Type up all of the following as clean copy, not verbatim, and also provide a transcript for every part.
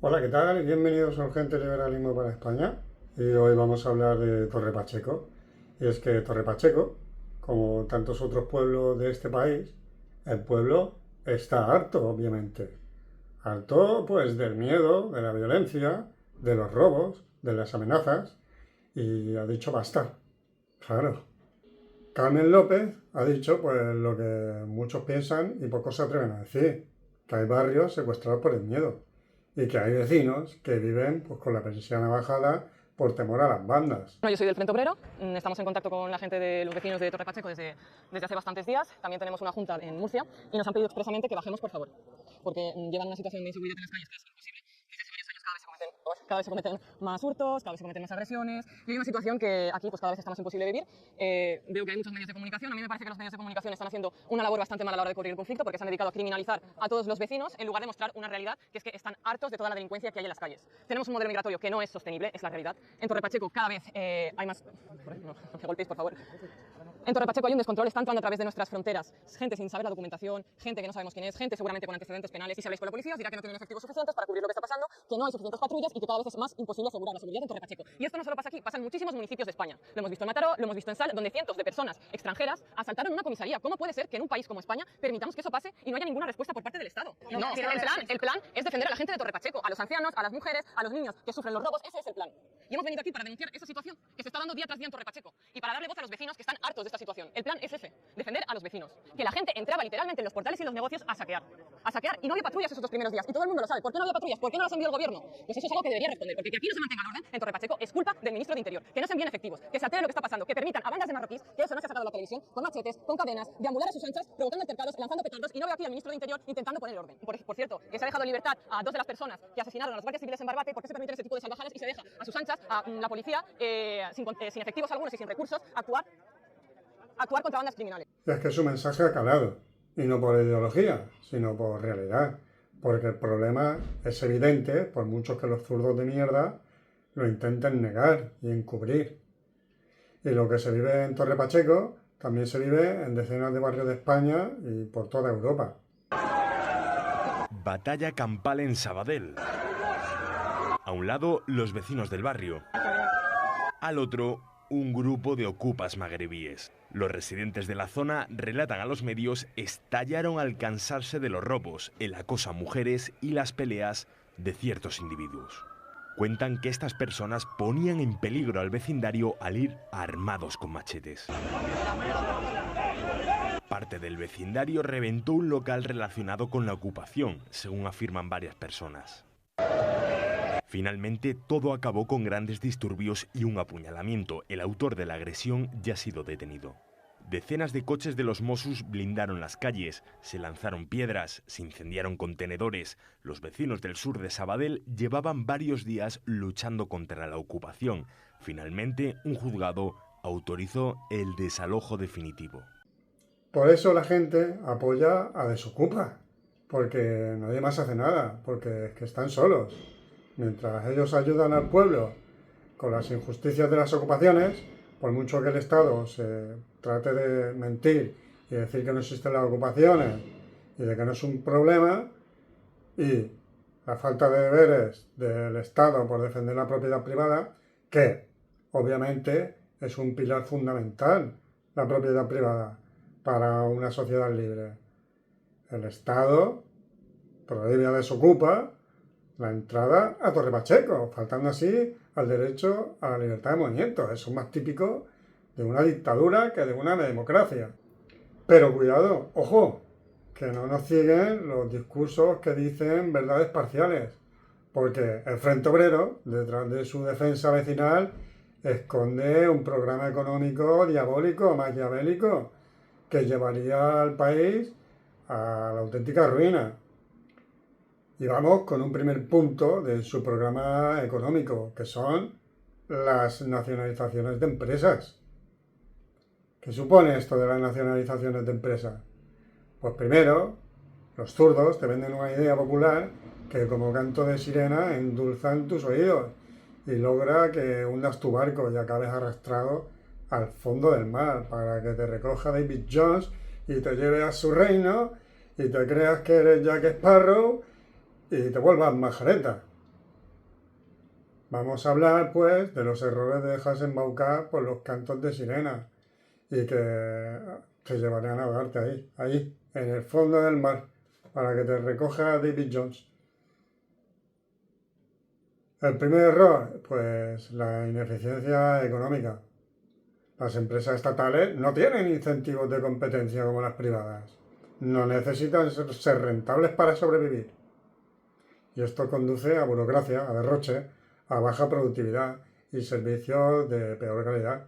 Hola, ¿qué tal? Bienvenidos a Urgente Liberalismo para España. Y hoy vamos a hablar de Torre Pacheco. Y es que Torre Pacheco, como tantos otros pueblos de este país, el pueblo está harto, obviamente. Harto, pues, del miedo, de la violencia, de los robos, de las amenazas. Y ha dicho basta. Claro. Carmen López ha dicho, pues, lo que muchos piensan y pocos se atreven a decir. Que hay barrios secuestrados por el miedo y que hay vecinos que viven pues, con la persiana bajada por temor a las bandas. Bueno, yo soy del Frente Obrero, estamos en contacto con la gente de los vecinos de Torre Pacheco desde hace bastantes días. También tenemos una junta en Murcia y nos han pedido expresamente que bajemos, por favor, porque llevan una situación de inseguridad en las calles que es imposible. Desde hace varios años cada vez se cometen más hurtos, cada vez se cometen más agresiones y hay una situación que aquí pues cada vez está más imposible vivir. Veo que hay muchos medios de comunicación. A mí me parece que los medios de comunicación están haciendo una labor bastante mala a la hora de cubrir el conflicto porque se han dedicado a criminalizar a todos los vecinos en lugar de mostrar una realidad que es que están hartos de toda la delincuencia que hay en las calles. Tenemos un modelo migratorio que no es sostenible, es la realidad. En Torre Pacheco cada vez hay más... No me golpeéis, por favor. En Torre Pacheco hay un descontrol, está entrando a través de nuestras fronteras gente sin saber la documentación, gente que no sabemos quién es, gente seguramente con antecedentes penales, y si habláis con la policía os dirá que no tienen efectivos suficientes para cubrir lo que está pasando, que no hay suficientes patrullas y que cada vez es más imposible asegurar la seguridad en Torre Pacheco. Y esto no solo pasa aquí, pasa en muchísimos municipios de España. Lo hemos visto en Mataró, lo hemos visto en Sal, donde cientos de personas extranjeras asaltaron una comisaría. ¿Cómo puede ser que en un país como España permitamos que eso pase y no haya ninguna respuesta por parte del Estado? No, el plan es defender a la gente de Torre Pacheco, a los ancianos, a las mujeres, a los niños que sufren los robos. Ese es el plan. Y hemos venido aquí para denunciar esa situación que se está dando día tras día en Torre Pacheco y para darle voz a los vecinos que están hartos de esta situación. El plan es ese, defender a los vecinos. Que la gente entraba literalmente en los portales y los negocios a saquear. A saquear, y no había patrullas esos dos primeros días. Y todo el mundo lo sabe. ¿Por qué no había patrullas? ¿Por qué no las envió el gobierno? Pues eso es algo que debería responder. Porque que aquí no se mantenga el orden en Torre Pacheco es culpa del ministro de Interior. Que no se envíen efectivos, que se altere lo que está pasando, que permitan a bandas de marroquíes, que eso no se ha sacado en la televisión, con machetes, con cadenas, deambular a sus anchas, provocando altercados, lanzando petardos, y no veo aquí al ministro de Interior intentando poner el orden. Por cierto, que se ha dejado en libertad a dos de las personas que asesinaron a los guardias civiles en Barbate. ¿Por qué se permiten ese tipo de salvajadas y se deja a sus anchas a la policía sin efectivos algunos y sin recursos actuar contra bandas criminales? Es que su mensaje ha calado, y no por ideología, sino por realidad. Porque el problema es evidente, por muchos que los zurdos de mierda lo intenten negar y encubrir. Y lo que se vive en Torre Pacheco también se vive en decenas de barrios de España y por toda Europa. Batalla campal en Sabadell. A un lado, los vecinos del barrio. Al otro, un grupo de ocupas magrebíes. Los residentes de la zona relatan a los medios estallaron al cansarse de los robos, el acoso a mujeres y las peleas de ciertos individuos. Cuentan que estas personas ponían en peligro al vecindario al ir armados con machetes. Parte del vecindario reventó un local relacionado con la ocupación, según afirman varias personas. Finalmente, todo acabó con grandes disturbios y un apuñalamiento. El autor de la agresión ya ha sido detenido. Decenas de coches de los Mossos blindaron las calles, se lanzaron piedras, se incendiaron contenedores. Los vecinos del sur de Sabadell llevaban varios días luchando contra la ocupación. Finalmente, un juzgado autorizó el desalojo definitivo. Por eso la gente apoya a Desocupa, porque nadie más hace nada, porque es que están solos. Mientras ellos ayudan al pueblo con las injusticias de las ocupaciones, por mucho que el Estado se trate de mentir y decir que no existen las ocupaciones y de que no es un problema, y la falta de deberes del Estado por defender la propiedad privada, que obviamente es un pilar fundamental, la propiedad privada, para una sociedad libre. El Estado prohíbe a Desocupa la entrada a Torre Pacheco, faltando así al derecho a la libertad de movimiento. Eso es más típico de una dictadura que de una democracia. Pero cuidado, ojo, que no nos cieguen los discursos que dicen verdades parciales, porque el Frente Obrero, detrás de su defensa vecinal, esconde un programa económico diabólico, maquiavélico, que llevaría al país a la auténtica ruina. Y vamos con un primer punto de su programa económico, que son las nacionalizaciones de empresas. ¿Qué supone esto de las nacionalizaciones de empresas? Pues primero, los zurdos te venden una idea popular que como canto de sirena endulzan tus oídos y logra que hundas tu barco y acabes arrastrado al fondo del mar para que te recoja David Jones y te lleve a su reino y te creas que eres Jack Sparrow y te vuelvas majareta. Vamos a hablar, pues, de los errores de dejarse embaucar por los cantos de sirena y que te llevarían a ahogarte ahí, en el fondo del mar, para que te recoja David Jones. El primer error, pues la ineficiencia económica. Las empresas estatales no tienen incentivos de competencia como las privadas. No necesitan ser rentables para sobrevivir. Y esto conduce a burocracia, a derroche, a baja productividad y servicios de peor calidad.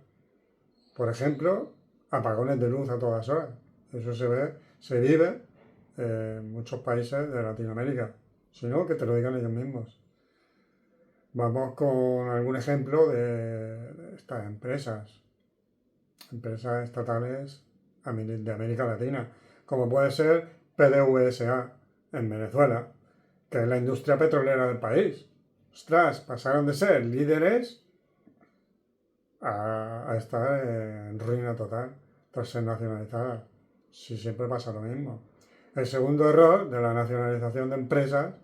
Por ejemplo, apagones de luz a todas horas. Eso se vive en muchos países de Latinoamérica. Si no, que te lo digan ellos mismos. Vamos con algún ejemplo de estas empresas estatales de América Latina, como puede ser PDVSA en Venezuela, que es la industria petrolera del país. Ostras, pasaron de ser líderes a estar en ruina total tras ser nacionalizada. Si siempre pasa lo mismo. El segundo error de la nacionalización de empresas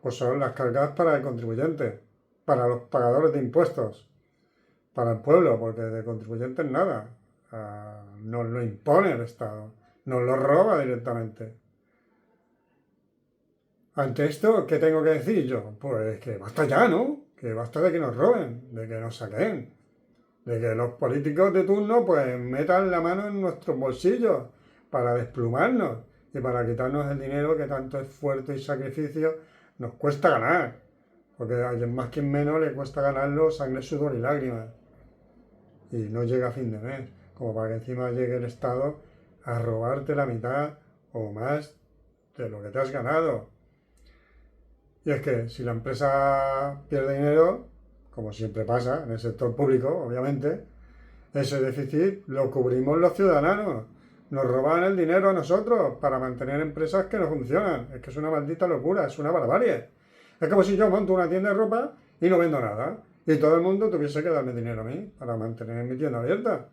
pues son las cargas para el contribuyente, para los pagadores de impuestos, para el pueblo, porque de contribuyentes nada. Nos lo impone el Estado, nos lo roba directamente. Ante esto, ¿qué tengo que decir yo? Pues que basta ya, ¿no? Que basta de que nos roben, de que nos saquen, de que los políticos de turno pues metan la mano en nuestros bolsillos para desplumarnos y para quitarnos el dinero que tanto esfuerzo y sacrificio nos cuesta ganar. Porque a alguien más que menos le cuesta ganarlo sangre, sudor y lágrimas. Y no llega a fin de mes, como para que encima llegue el Estado a robarte la mitad o más de lo que te has ganado. Y es que si la empresa pierde dinero, como siempre pasa en el sector público, obviamente, ese déficit lo cubrimos los ciudadanos. Nos roban el dinero a nosotros para mantener empresas que no funcionan. Es que es una maldita locura, es una barbarie. Es como si yo monto una tienda de ropa y no vendo nada. Y todo el mundo tuviese que darme dinero a mí para mantener mi tienda abierta,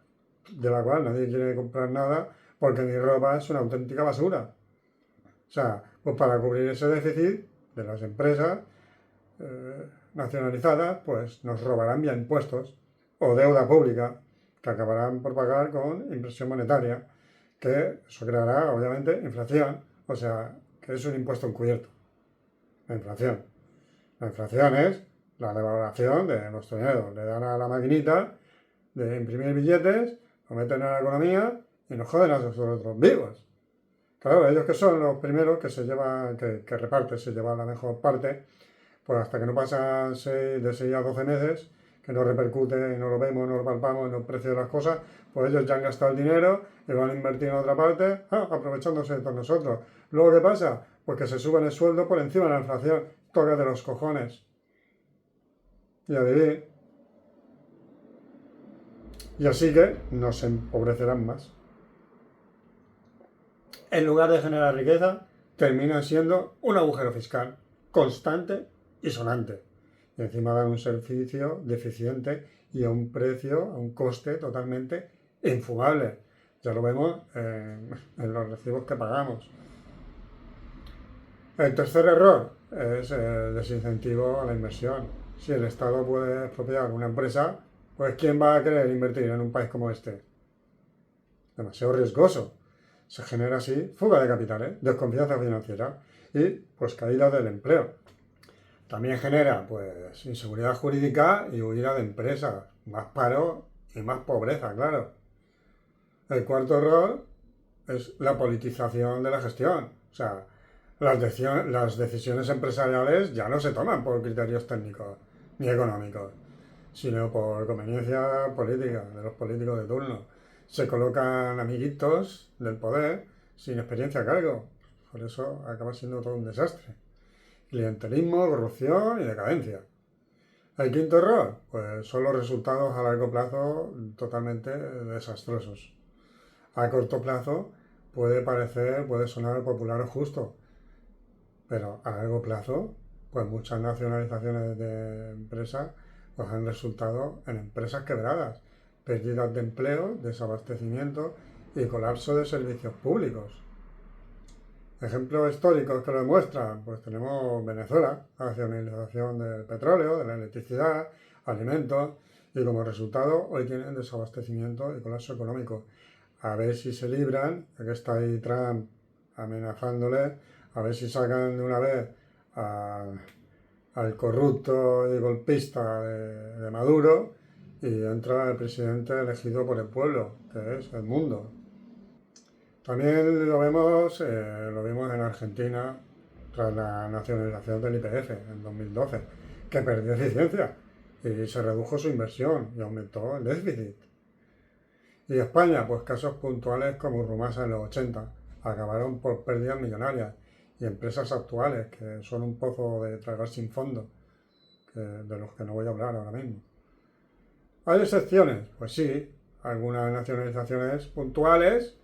de la cual nadie quiere comprar nada porque mi ropa es una auténtica basura. O sea, pues para cubrir ese déficit de las empresas nacionalizadas, pues nos robarán vía impuestos o deuda pública que acabarán por pagar con impresión monetaria, que eso creará obviamente inflación, o sea, que es un impuesto encubierto. La inflación. La inflación es la devaluación de nuestro dinero. Le dan a la maquinita de imprimir billetes, lo meten en la economía y nos joden a nosotros vivos. Claro, ellos que son los primeros que se llevan, que reparten, se llevan la mejor parte, pues hasta que no pasan de 6 a 12 meses, que no repercute, no lo vemos, no lo palpamos en los precios de las cosas, pues ellos ya han gastado el dinero y lo han invertido en otra parte, aprovechándose de todos nosotros. Luego, ¿qué pasa? Pues que se suben el sueldo por encima de la inflación, toca de los cojones. Y a vivir. Y así que nos empobrecerán más. En lugar de generar riqueza, terminan siendo un agujero fiscal constante y sonante. Y encima dan un servicio deficiente y a un precio, a un coste totalmente infumable. Ya lo vemos en los recibos que pagamos. El tercer error es el desincentivo a la inversión. Si el Estado puede expropiar una empresa, pues ¿quién va a querer invertir en un país como este? Demasiado riesgoso. Se genera así fuga de capitales, desconfianza financiera y pues caída del empleo. También genera pues inseguridad jurídica y huida de empresas, más paro y más pobreza, claro. El cuarto error es la politización de la gestión. O sea, las decisiones empresariales ya no se toman por criterios técnicos ni económicos, sino por conveniencia política, de los políticos de turno. Se colocan amiguitos del poder sin experiencia a cargo. Por eso acaba siendo todo un desastre. Clientelismo, corrupción y decadencia. El quinto error, pues son los resultados a largo plazo totalmente desastrosos. A corto plazo puede sonar popular o justo, pero a largo plazo, pues muchas nacionalizaciones de empresas pues han resultado en empresas quebradas, pérdidas de empleo, desabastecimiento y colapso de servicios públicos. Ejemplos históricos que lo demuestran, pues tenemos Venezuela, la nacionalización del petróleo, de la electricidad, alimentos, y como resultado hoy tienen desabastecimiento y colapso económico. A ver si se libran, ya que está ahí Trump amenazándole, a ver si sacan de una vez al corrupto y golpista de Maduro y entra el presidente elegido por el pueblo, que es el mundo. También lo vimos en Argentina tras la nacionalización del YPF en 2012, que perdió eficiencia y se redujo su inversión y aumentó el déficit. Y España, pues casos puntuales como Rumasa en los 80, acabaron por pérdidas millonarias, y empresas actuales que son un pozo de tragar sin fondo, de los que no voy a hablar ahora mismo. ¿Hay excepciones? Pues sí, algunas nacionalizaciones puntuales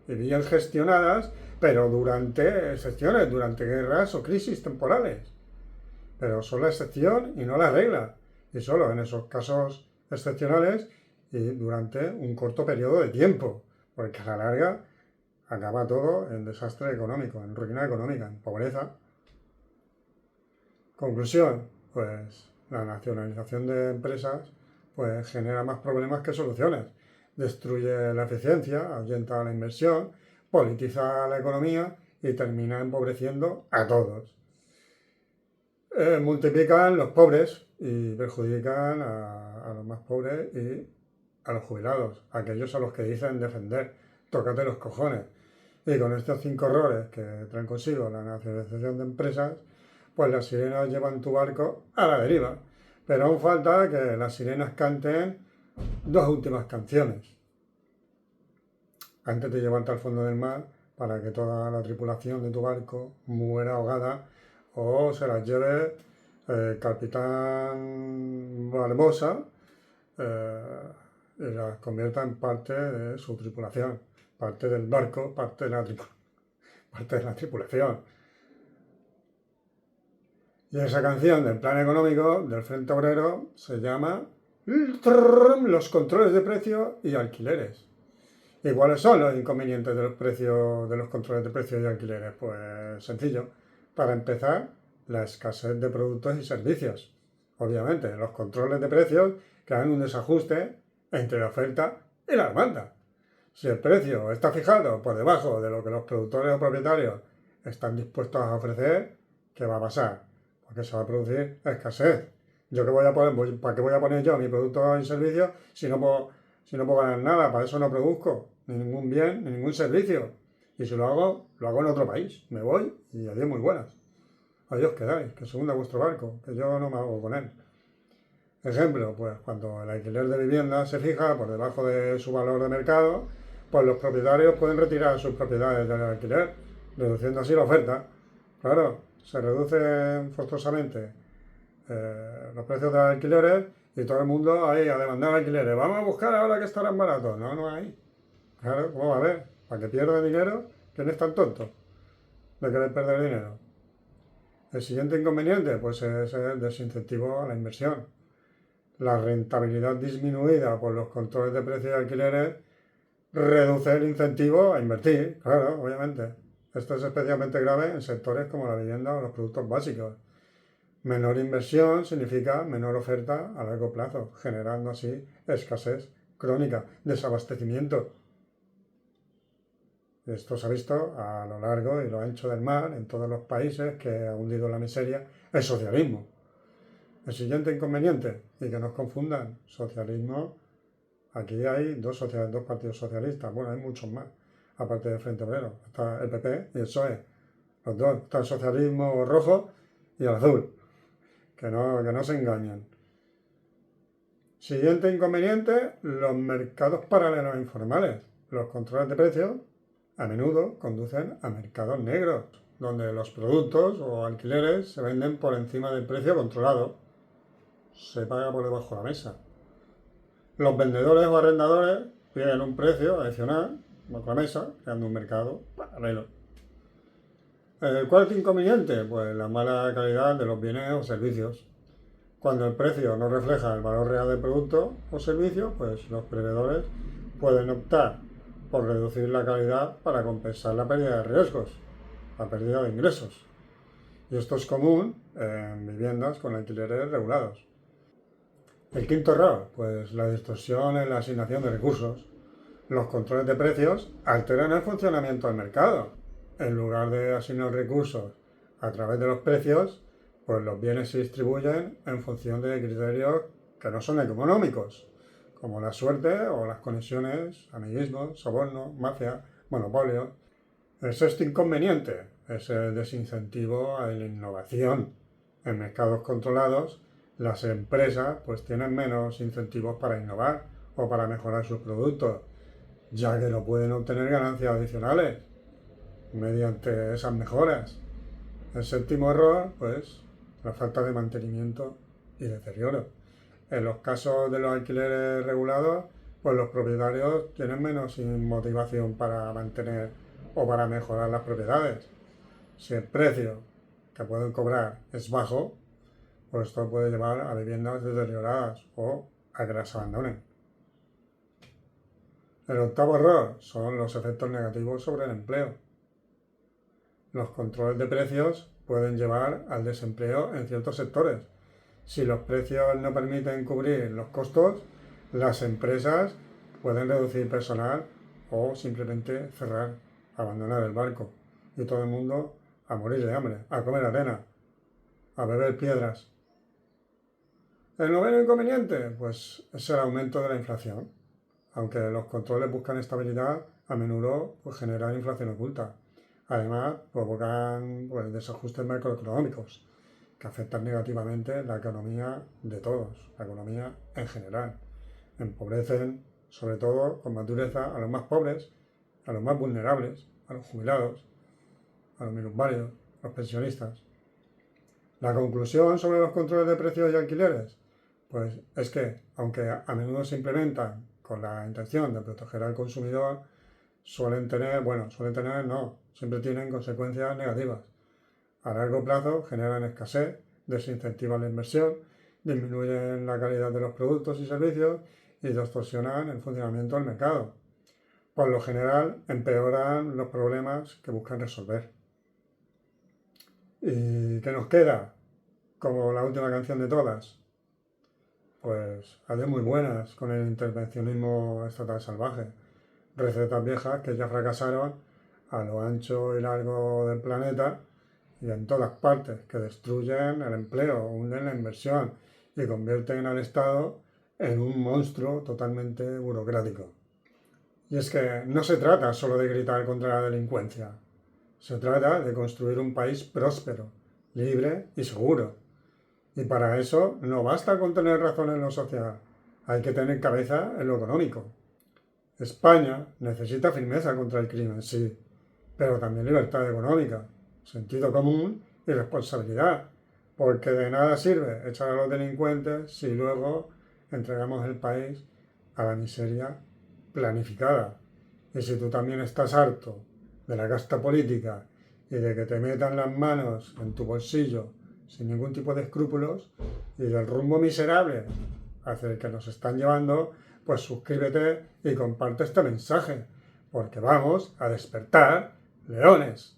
y bien gestionadas, pero durante guerras o crisis temporales. Pero son la excepción y no la regla, y solo en esos casos excepcionales y durante un corto periodo de tiempo, porque a la larga acaba todo en desastre económico, en ruina económica, en pobreza. Conclusión, pues la nacionalización de empresas pues genera más problemas que soluciones. Destruye la eficiencia, ahuyenta la inversión, politiza la economía y termina empobreciendo a todos. Multiplican los pobres y perjudican a los más pobres y a los jubilados, aquellos a los que dicen defender. Tócate los cojones. Y con estos 5 errores que traen consigo la nacionalización de empresas, pues las sirenas llevan tu barco a la deriva. Pero aún falta que las sirenas canten 2 últimas canciones antes de llevarte al fondo del mar, para que toda la tripulación de tu barco muera ahogada o se las lleve el capitán Barbosa y las convierta en parte de su tripulación, parte del barco, parte de la tripulación. Y esa canción del plan económico del Frente Obrero se llama Los controles de precios y alquileres. ¿Y cuáles son los inconvenientes de los controles de precios y alquileres? Pues sencillo. Para empezar, la escasez de productos y servicios. Obviamente, los controles de precios crean un desajuste entre la oferta y la demanda. Si el precio está fijado por debajo de lo que los productores o propietarios están dispuestos a ofrecer, ¿qué va a pasar? Porque se va a producir escasez. ¿Para qué voy a poner yo mi producto y servicio si no puedo ganar nada? Para eso no produzco ni ningún bien, ni ningún servicio. Y si lo hago en otro país. Me voy y adiós muy buenas. Adiós quedáis, que se hunda vuestro barco, que yo no me hago con él. Ejemplo, pues cuando el alquiler de vivienda se fija por debajo de su valor de mercado, pues los propietarios pueden retirar sus propiedades del alquiler, reduciendo así la oferta. Claro, se reducen forzosamente los precios de los alquileres y todo el mundo ahí a demandar alquileres. Vamos a buscar ahora que estarán baratos. No hay. Claro, ¿cómo va a haber? ¿Para que pierda dinero? ¿Quién es tan tonto de querer perder dinero? El siguiente inconveniente pues es el desincentivo a la inversión. La rentabilidad disminuida por los controles de precios y alquileres reduce el incentivo a invertir, claro, obviamente. Esto es especialmente grave en sectores como la vivienda o los productos básicos. Menor inversión significa menor oferta a largo plazo, generando así escasez crónica, desabastecimiento. Esto se ha visto a lo largo y lo ancho del mar en todos los países que ha hundido en la miseria el socialismo. El siguiente inconveniente, y que nos confundan, socialismo, aquí hay dos partidos socialistas, bueno, hay muchos más, aparte del Frente Obrero, está el PP y el PSOE, los dos, está el socialismo rojo y el azul, que no se engañen. Siguiente inconveniente, los mercados paralelos informales. Los controles de precios a menudo conducen a mercados negros, donde los productos o alquileres se venden por encima del precio controlado. Se paga por debajo de la mesa. Los vendedores o arrendadores piden un precio adicional bajo la mesa, creando un mercado paralelo. El cuarto inconveniente, pues la mala calidad de los bienes o servicios. Cuando el precio no refleja el valor real del producto o servicio, pues los proveedores pueden optar por reducir la calidad para compensar la pérdida de riesgos. la pérdida de ingresos. Y esto es común en viviendas con alquileres regulados. El quinto error, pues la distorsión en la asignación de recursos. Los controles de precios alteran el funcionamiento del mercado. En lugar de asignar recursos a través de los precios, pues los bienes se distribuyen en función de criterios que no son económicos, como la suerte o las conexiones, amiguismo, soborno, mafia, monopolio. El sexto inconveniente es el desincentivo a la innovación. En mercados controlados, las empresas pues tienen menos incentivos para innovar o para mejorar sus productos, ya que no pueden obtener ganancias adicionales mediante esas mejoras. El séptimo error, pues, la falta de mantenimiento y deterioro. En los casos de los alquileres regulados, pues los propietarios tienen menos motivación para mantener o para mejorar las propiedades. Si el precio que pueden cobrar es bajo, pues esto puede llevar a viviendas deterioradas o a que las abandonen. El octavo error son los efectos negativos sobre el empleo. Los controles de precios pueden llevar al desempleo en ciertos sectores. Si los precios no permiten cubrir los costos, las empresas pueden reducir personal o simplemente cerrar, abandonar el barco y todo el mundo a morir de hambre, a comer arena, a beber piedras. El noveno inconveniente, pues es el aumento de la inflación. Aunque los controles buscan estabilidad, a menudo pues, generan inflación oculta. Además, provocan pues, desajustes macroeconómicos que afectan negativamente la economía de todos, la economía en general. Empobrecen, sobre todo, con más dureza a los más pobres, a los más vulnerables, a los jubilados, a los minusválidos, a los pensionistas. La conclusión sobre los controles de precios y alquileres, pues es que, aunque a menudo se implementan con la intención de proteger al consumidor, siempre tienen consecuencias negativas. A largo plazo generan escasez, desincentivan la inversión, disminuyen la calidad de los productos y servicios y distorsionan el funcionamiento del mercado. Por lo general, empeoran los problemas que buscan resolver. ¿Y qué nos queda? Como la última canción de todas. Pues adiós muy buenas con el intervencionismo estatal salvaje. Recetas viejas que ya fracasaron a lo ancho y largo del planeta y en todas partes, que destruyen el empleo, hunden la inversión y convierten al Estado en un monstruo totalmente burocrático. Y es que no se trata solo de gritar contra la delincuencia, se trata de construir un país próspero, libre y seguro. Y para eso no basta con tener razón en lo social, hay que tener cabeza en lo económico. España necesita firmeza contra el crimen, sí, pero también libertad económica, sentido común y responsabilidad, porque de nada sirve echar a los delincuentes si luego entregamos el país a la miseria planificada. Y si tú también estás harto de la casta política y de que te metan las manos en tu bolsillo sin ningún tipo de escrúpulos y del rumbo miserable hacia el que nos están llevando, pues suscríbete y comparte este mensaje, porque vamos a despertar leones.